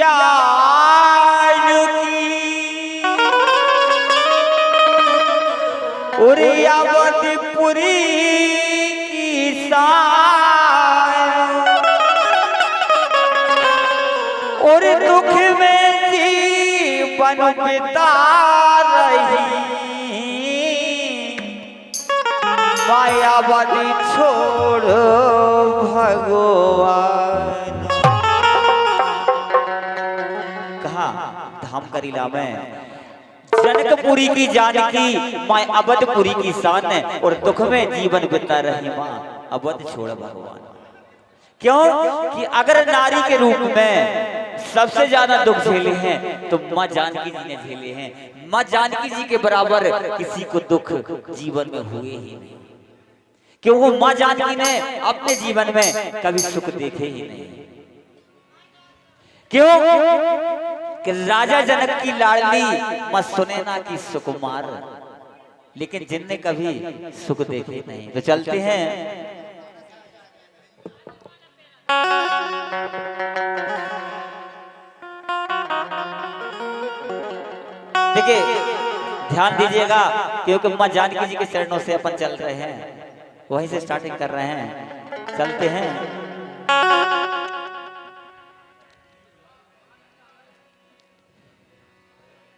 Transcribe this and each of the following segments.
जानकी उरियावतीपुरी की शान और दुख में जीवन बिता रही मायावादी छोड़ भगवान। कहा धाम करीला में जनकपुरी की जानकी माँ अवधपुरी की शान और दुख में जीवन बिता रही माँ अवध छोड़ भगवान। क्यों कि अगर नारी के रूप में सबसे ज्यादा दुख झेले हैं तो माँ जानकी जी ने झेले हैं। माँ जानकी जी के बराबर किसी को दुख जीवन में हुए ही नहीं, क्यों वो माँ जानकी ने अपने जीवन में कभी सुख देखे ही नहीं। क्यों कि राजा जनक की लाडली माँ सुनैना की सुकुमार, लेकिन जिनने कभी सुख देखे नहीं। तो चलते हैं देखिए ध्यान दीजिएगा क्योंकि माँ जानकी जी के चरणों से अपन चल रहे हैं, वहीं से स्टार्टिंग कर रहे हैं। चलते हैं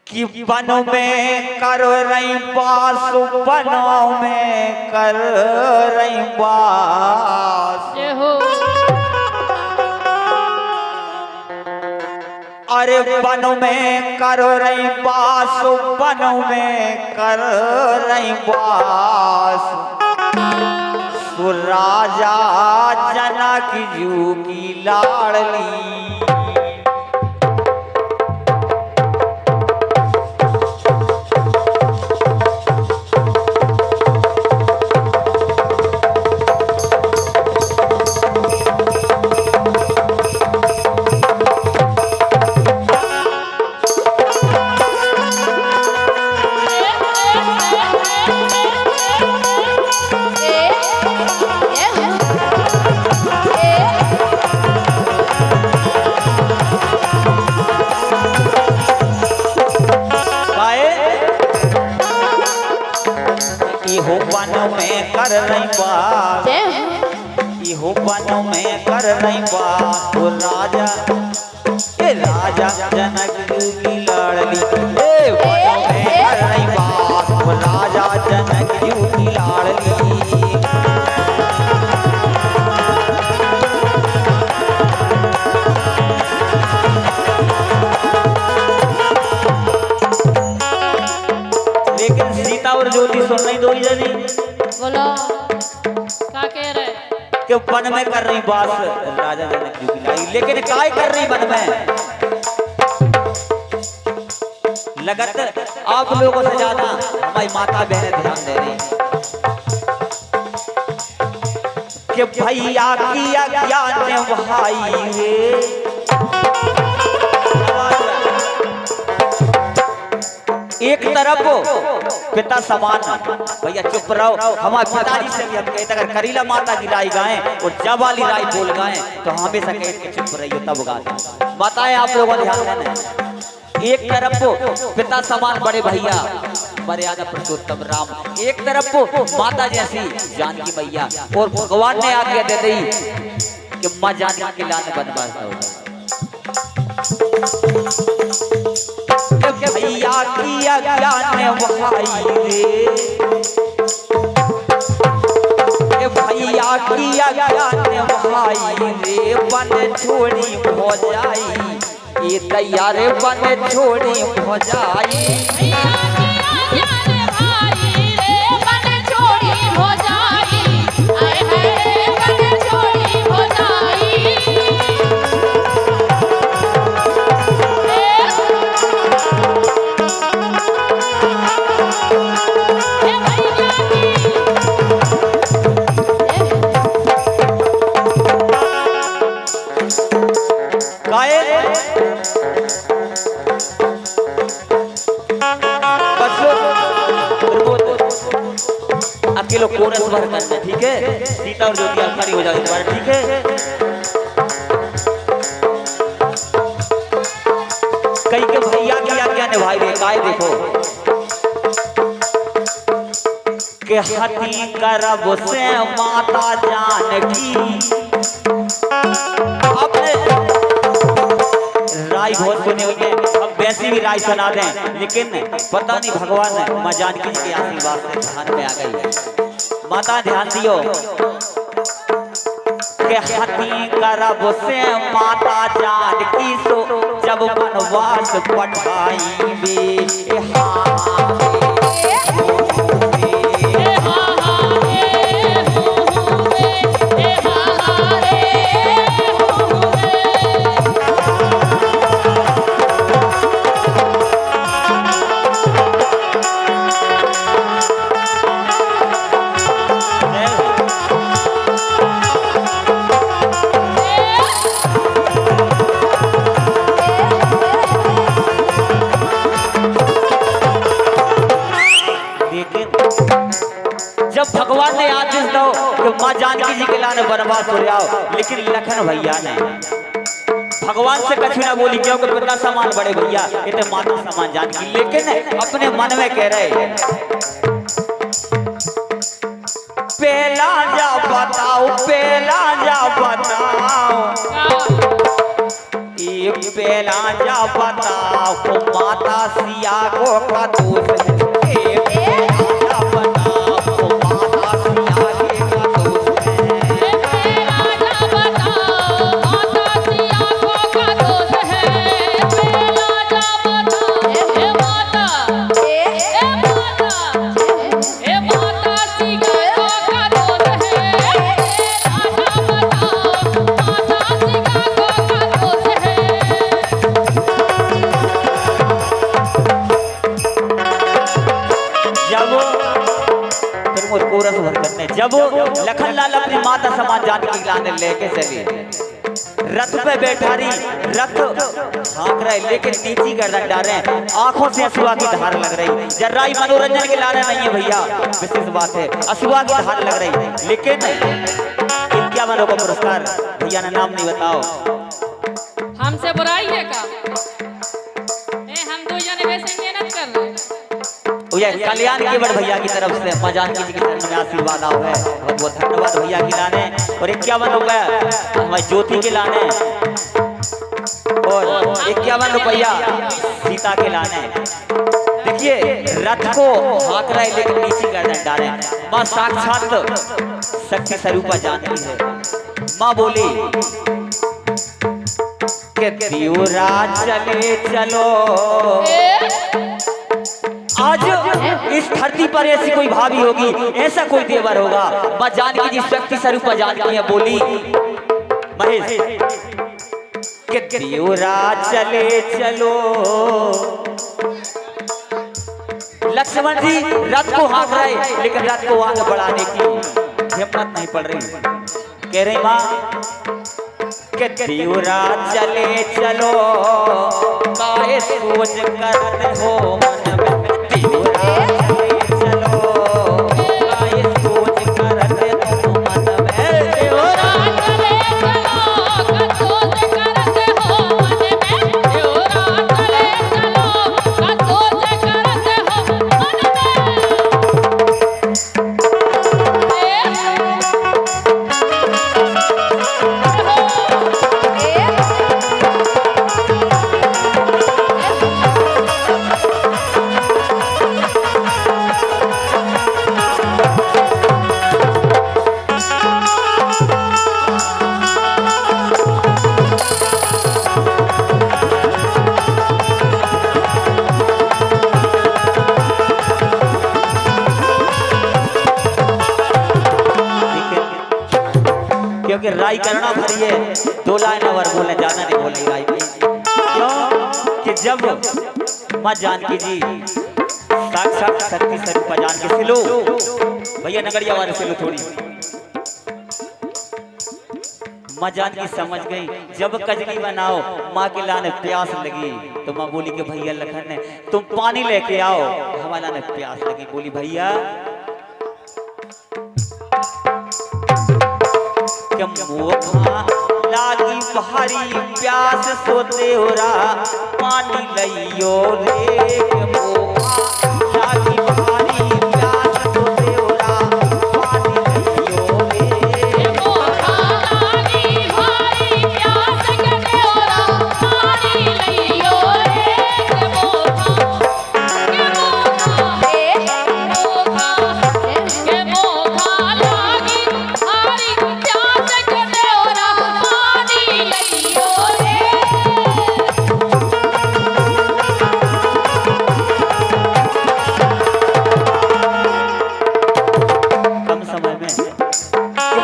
कि वनों में कर रही बास, वनों में कर रही बास, अरे वनों में कर रही बास, वनों में कर रही बास, राजा जनक जू की लाडली वनों में कर रही बात, इहो वनों में कर रही बात, वो राजा राजा जनक की लाडली वनों में कर रही बात, वो राजा जनक की लाडली। लेकिन सीता और ज्योति सुन नहीं दो जनी। बोलो क्या कह रहे कि वन में कर रही बात राजा जनक जी की लाई, लेकिन काय कर रही वन में लगत आप लोगों से ज्यादा हमारी माता बहनें ध्यान दे रही कि भैया की अज्ञान भाई रे एक तरफ पिता समान, भैया चुप रहो। हमारे पिताजी से भी हम कहते अगर करीला माता की राय गाएं और जब वाली राय बोल गाएं तो हमेशा कहते कि चुप रहियो तब गाते। बताएं आप लोगों ने ध्यान देना। एक तरफ पिता समान बड़े भैया मर्यादा पुरुषोत्तम राम, एक तरफ माता जैसी जानकी मैया, और भगवान ने आज्ञा दे दी कि माँ जानकी के लाने बनवास होगा। भैया की अज्ञान भाई रे, भैया की अज्ञान भाई रे, बन छोड़ी हो जाई ये तैयार बन छोड़ी हो जाई। अकेले कोरस भर करना, ठीक है। सीता और ज्योति खड़ी हो जाए, ठीक है। जिम्मेदारियां निभाई रे काय देखो के हती करब से माता जानकी अपने राय बहुत सुने होंगे, अब वैसी भी राय सुना दें, लेकिन पता नहीं भगवान माँ जानकी जी के आशीर्वाद से ध्यान में आ गई। माता ध्यान दियो के हती करब से माता जानकी सो जब वनवास पठाई भगवान ने आदेश दो कि माँ जानकी जी के लाने वनवास हो जाओ, लेकिन लखन भैया ने भगवान से कछु ना बोली क्योंकि पिता समान बड़े भैया ये तो माता समान जानकी, लेकिन अपने मन में कह रहे पहला जा बताओ ये पहला जा बताओ माता सिया को का दोष जब लखनलाल अपनी माता समान जानकी लाने लेके चली, रथ पे बैठा रही, रथ हाँक रहे लेकिन नीची गर्दन डाले, आंखों से असूआ की धार लग रही। जर्राई मनोरंजन के लाने नहीं है भैया, विशेष बात है असूआ की धार लग रही, लेकिन 51 को पुरस्कार भैया ने नाम नहीं बताओ। हमसे बुराई है का? हम दो जने वैसे मेहनत कर रहे हैं। कल्याण केवट भैया की तरफ से माँ जानकी जी की तरफ में आशीर्वाद आओ है, बहुत बहुत धन्यवाद भैया की लाने। और 51 रुपया हमारी ज्योति के लाने और 51 रुपया सीता के लाने। देखिए रथ को हाँक रहे लेकिन नीचे गर्दन डाले, माँ साक्षात शक्ति स्वरूपा जानकी है। माँ बोली कि दियोरा चले चलो, आज इस धरती पर ऐसी कोई भाभी होगी, ऐसा कोई देवर होगा। माँ जानकी जी शक्ति स्वरूपा जानकी है, बोली महेश कि दियोरा चले चलो। लक्ष्मण जी रथ को हाँक रहे लेकिन रथ को आगे बढ़ाने की हिम्मत नहीं पड़ रही। कह रही माँ कि दियोरा चले चलो, काहे सोच करते हो मन में। क्योंकि राय करना भरी है, 2 लाइन और बोलने ज्यादा नहीं बोलनी राय की। क्यों कि जब माँ जानकी जी साक्षात शक्ति स्वरूपा जानकी से लो भैया नगरिया वाले से लो थोड़ी। माँ जानकी समझ गई जब कजली बनाओ माँ के लाने प्यास लगी तो माँ बोली कि भैया लखन ने तुम पानी लेके आओ, हमारा लाने प्यास लगी। बोली भैया क्या लागी भारी प्यास सोते हो रहा पानी लइयो रे के मोखा लागी भारी प्यास सोते हो रहा पानी लइयो रे मोखा लागी भारी प्यास के देवरा पानी लइयो रे मोखा के मोखा लागी भारी प्यास के देवरा पानी लइयो रे कम समय में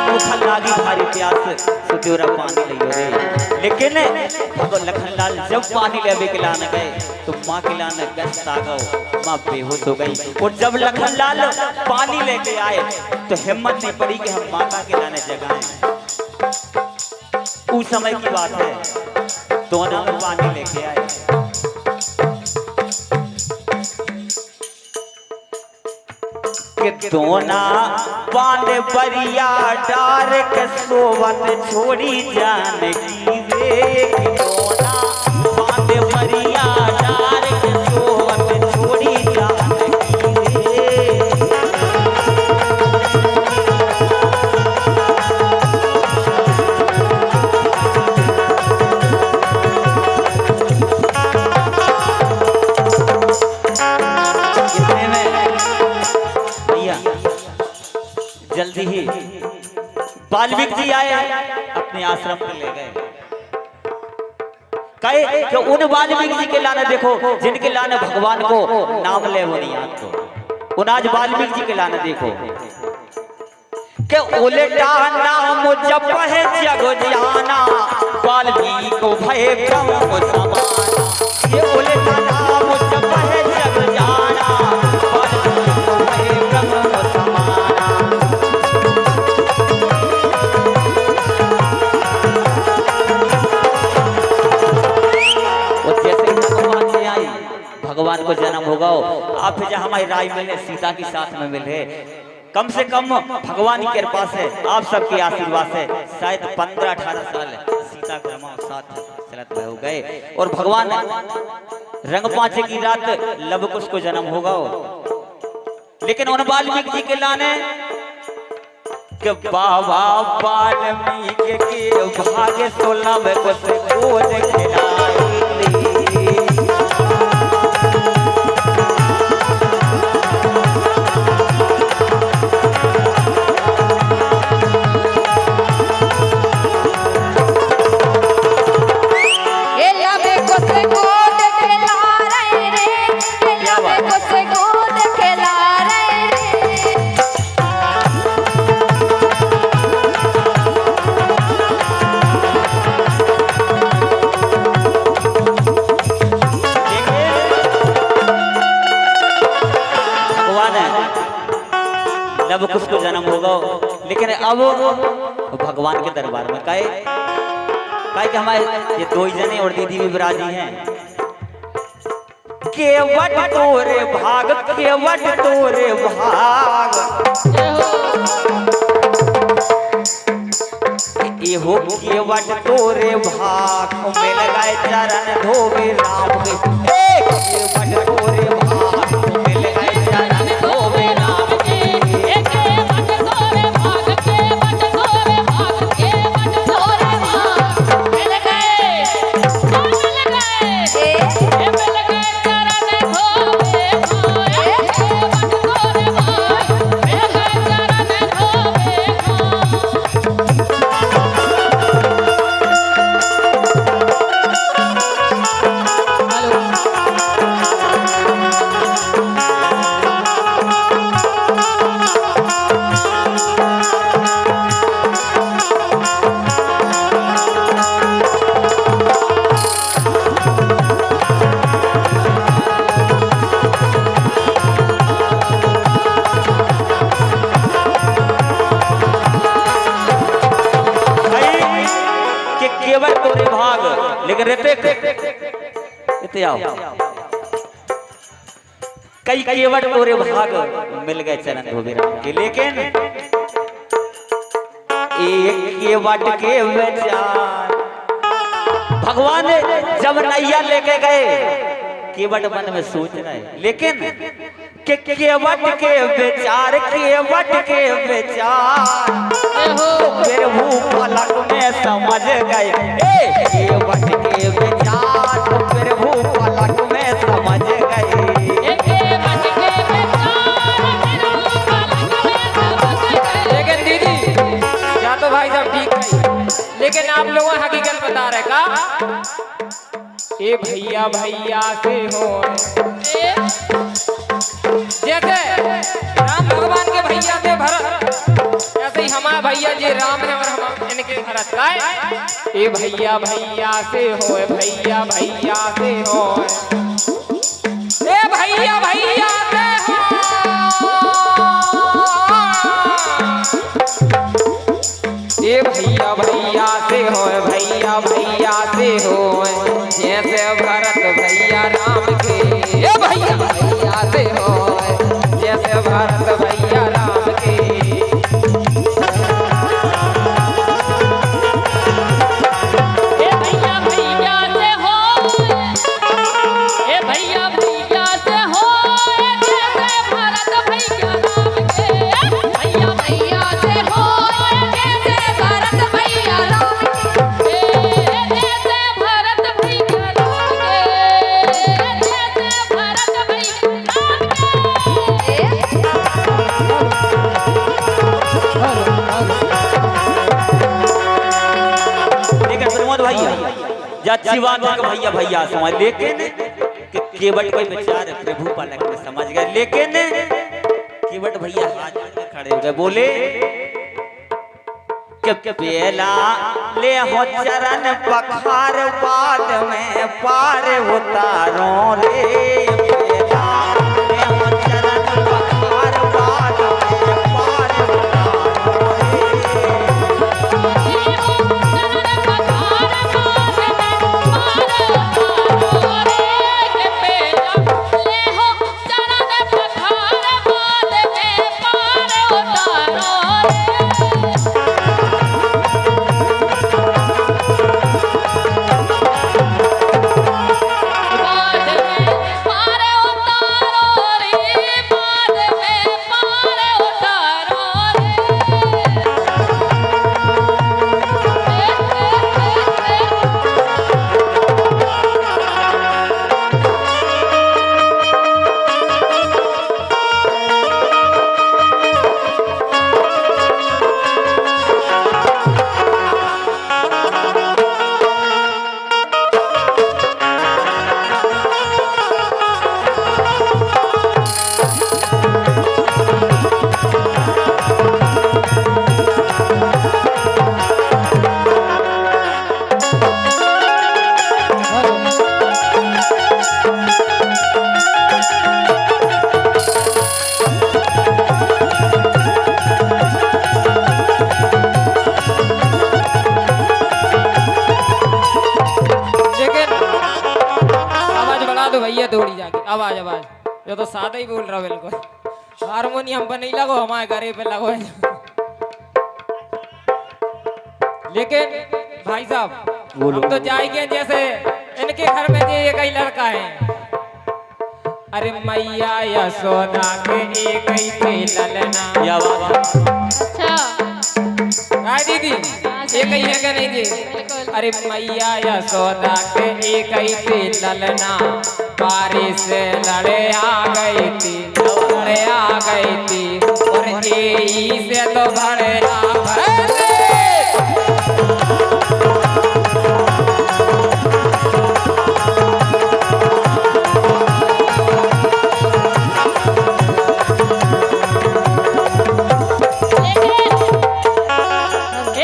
भूखा लागी भारी प्यास सुतेरा पानी लियो रे। लेकिन अब लखनलाल जब पानी लेवे के लाने गए तो माँ के लाने गैस तागो माँ बेहोश हो गई। और जब लखनलाल पानी लेके आए तो हिम्मत नहीं पड़ी कि हम माता के लाने जगाएं। उस समय की बात है, दोनों में पानी लेके आए। के दोना बांधे बरिया डार के सोवत छोड़ी जान की रे के दोना बांधे बरिया डार के सोवत छोड़ी जान की रे। इतने में भैया जल्दी ही वाल्मीकि जी आए अपने आश्रम में ले गए। कहे कि उन वाल्मीकि जी के लाने देखो जिनके लाने भगवान को नाम ले वो नहीं याद तो उन आज वाल्मीकि जी के लाने देखो कि उल्टा नाम जप है जग जाना वाल्मीकि को भय ब्रह्म समाना। ये उल्टा नाम जप है जग जाना वाल्मीकि को भय ब्रह्म समाना। और जैसे भगवान से आई भगवान को जन्म होगा आप जहाँ हमारी राय मिले सीता के साथ में मिले कम से कम भगवान की कृपा से आप सबके आशीर्वाद से शायद 15-18 साल सीता का साथ चलत हो गए। और भगवान रंगपांचे की रात लव कुश को जन्म होगा। लेकिन उन वाल्मीकि जी के लाने के बाबा वाल्मीकि के भाग्य 16 को से गोद खिलाई। जब कुछ को जन्म होगा। लेकिन अब भगवान के दरबार में कहे कि हमारे ये दो ही जने और दीदी भी विराजी हैं। केवट तोरे भाग केवट तोरे भाग एहो केवट तोरे भाग मिल गए चरण धोबे राम के केवट तोरे भाग मिल गए चरण धोबे राम के। केवल तोरे भाग लेकिन रहते आओ कई केवट तोरे भाग मिल गए चरण धोबे राम के। लेकिन एक केवट के बेचार। भगवान जब नैया लेके गए केवट मन में सोच रहे, लेकिन केवट के बेचार, केवट के बेचार प्रभु पलक में समझ गए। केवट के बेचार प्रभु पलक में समझ गए। लेकिन दीदी या तो भाई साहब ठीक है, लेकिन आप लोग हकीकत बता रहे का ए भैया भैया से हो जैसे राम भगवान के भैया थे भरत, ऐसे ही हमारे भैया जी राम है और हम इनके भरत का है। ए भैया भैया से हो, भैया भैया से हो, ए भैया भैया से हो, ए भैया भैया से हो, भैया भैया से हो, जैसे भरत भैया राम के। ए भैया भैया से हो, जैसे भरत भैया राम के। ए भैया भैया से हो, ए भैया भैया से हो, जैसे भरत भैया राम के। भैया भैया से हो, जैसे भरत भैया राम के। जैसे भरत भैया राम के, जैसे भरत भैया लेकिन प्रमोद भैया अच्छी बात है कि भैया भैया समझ, लेकिन केवट कोई बेचारे प्रभु पलक में समझ गए। लेकिन केवट भैया हाथ जोड़ के खड़े हो गए, बोले कि पेला ले हो चरण पखार, बाद में पार उतारो रे। पेला ले हो चरण पखार, बाद में पार उतारो रे। भैया दौड़ी जाके आवाज आवाज जो तो सादा ही बोल रहा बिल्कुल। हारमोनियम पर नहीं लगो, हमारे घरे पे लगो। लेकिन भाई साहब हम तो जाएंगे जैसे इनके घर में ये कई लड़का है। अरे मैया यशोदा के एक ही थे ललना। या अच्छा हाय दीदी एक ही है क्या नहीं जी? अरे मैया यशोदा के एक ही थे ललना, बारिश लड़े आ गई थी, लड़े आ गई थी, और यही से तो भरे ए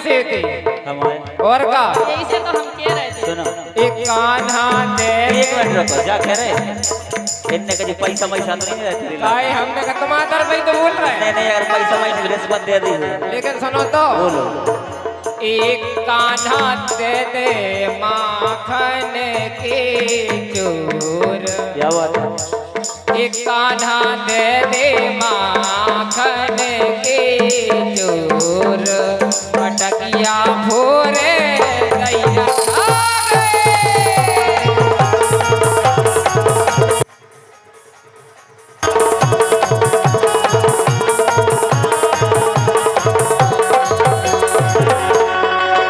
कैसे थे हमारे और का यही से तो हम कह रहे थे। सुनो एक कान्हा दे एक मिनट रुको जा कह रहे इतने का जी पैसा मैसा तो नहीं रहते भाई हमने कहा टमाटर भाई तो बोल रहे नहीं हैं नहीं अगर पैसा मैसा रिश्वत दे दी हो लेकिन सुनो तो बोलो एक कान्हा दे दे माखन के चोर क्या बात है एक कान्हा दे दे माखन के चोर पटकिया भोरे दैया आ गए।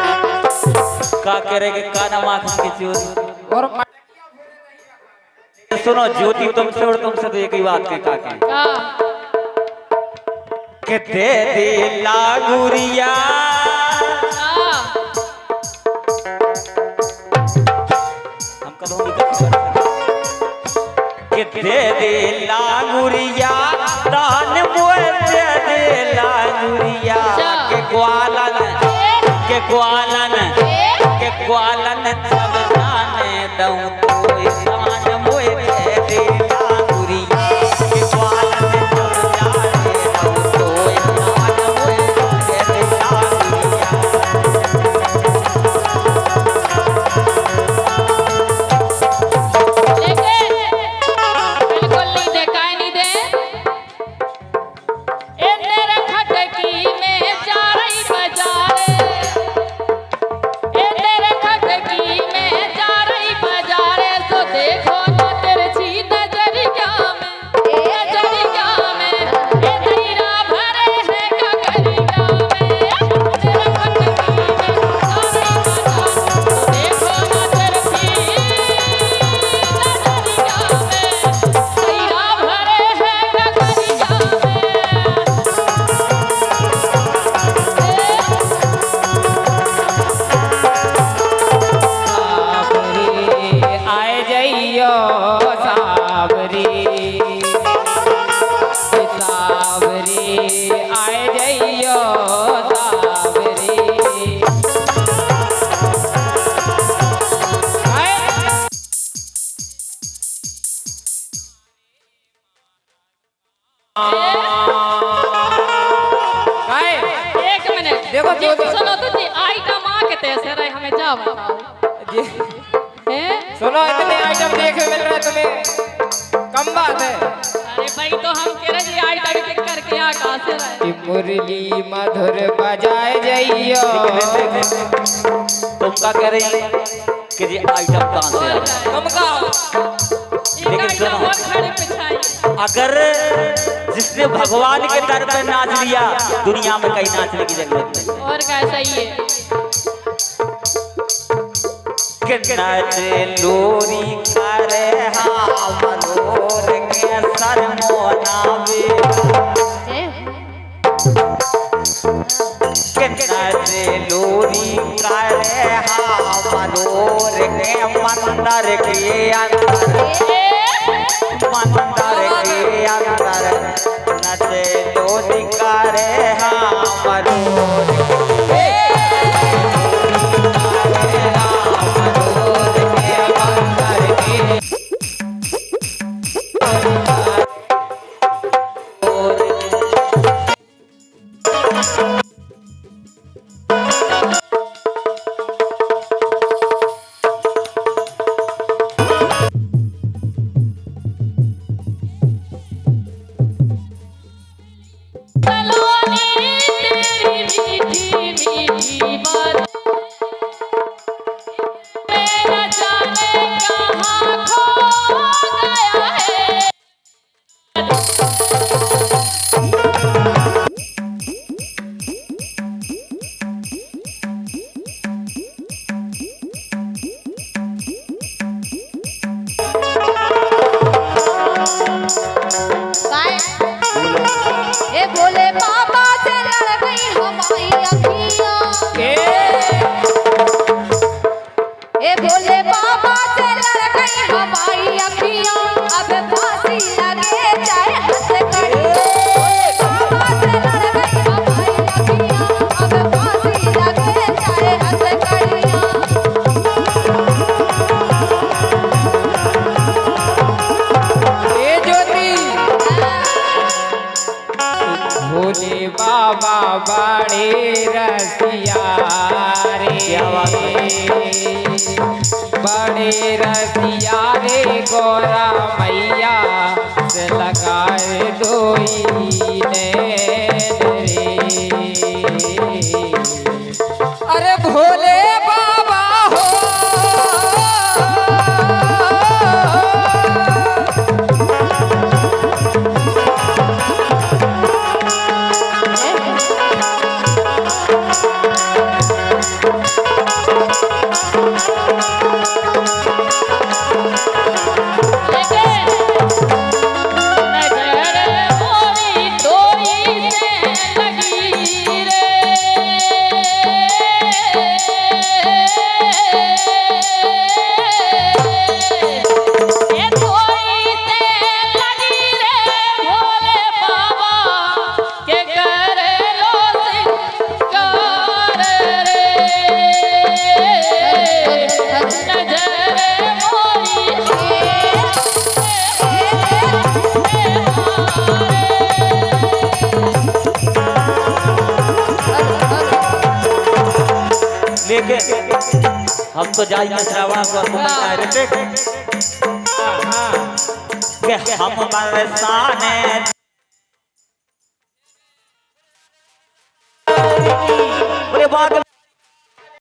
का करेगे का ना माखन की चोर और सुनो ज्योति तुमसे और तुमसे तो एक ही बात के काके का के दे दे लागुरिया हम कब होंगे के दे दे लागुरिया दान मोए दे दे लागुरिया के ग्वालन के ग्वालन सब जाने दऊं तो इंसान मोए दे दे लागुरिया के ग्वालन सब जाने दऊं तो इंसान मोए दे दे लागुरिया बिल्कुल नहीं दे काय नहीं दे ए मेरे खटकी में जा रही बाजारे ए मेरे खटकी में जा रही बाजारे तो देखो ना तिरछी नजरिया में ए धीरा भरे है कगरिया में मेरे खटकी में जा रही बाजारे तो देखो ना तिरछी नजरिया में धीरा भरे है कगरिया साबरी आए जइयो साबरी साबरी आए जइयो साबरी आए आए एक मिनट देखो, जी, देखो। सुनो तो जी आइटम आ के तैसे रहे हमें जा बताओ जी हैं सुनो इतने आइटम देखे मिल रहे तुम्हें कम बात है अरे भाई तो हम कह रहे जी आइटम के करके यहाँ कहाँ से रहे कि मुरली मधुर बजाए जइयो तुम क्या कह रही है कि जी आइटम कहाँ से आ रहा है? तुम का एक लेकिन आइटम सुनो। और खड़े पिछाई अगर जिसने भगवान के दर पे नाच लिया दुनिया में कहीं नाचने की जरूरत नहीं और क्या सही है कि नाच लोरी करे हाँ मनोर के सर मोनावे कि नाच लोरी करे हाँ मनोर के मंदिर के अंदर मंदिर के अंदर नचे लोरी करे हाँ मनोर सलोनी तेरी मीठी मीठी बात मेरा जाने कहाँ खो गया है ए भोले बाबा से लड़ गई हमारी अखियां ए भोले बाबा से लड़ गई हमारी अखियां अब फांसी लगे चाहे हंस कड़ी बाबा से लड़ गई हमारी अखियां अब फांसी लगे बड़े रसिया रे, बड़े रसिया रे गौरा मैया से लगाए डोई नैन रे। अरे भोले बाबा हो लेकिन हम तो जाइए श्रावण को कि हम बरसाने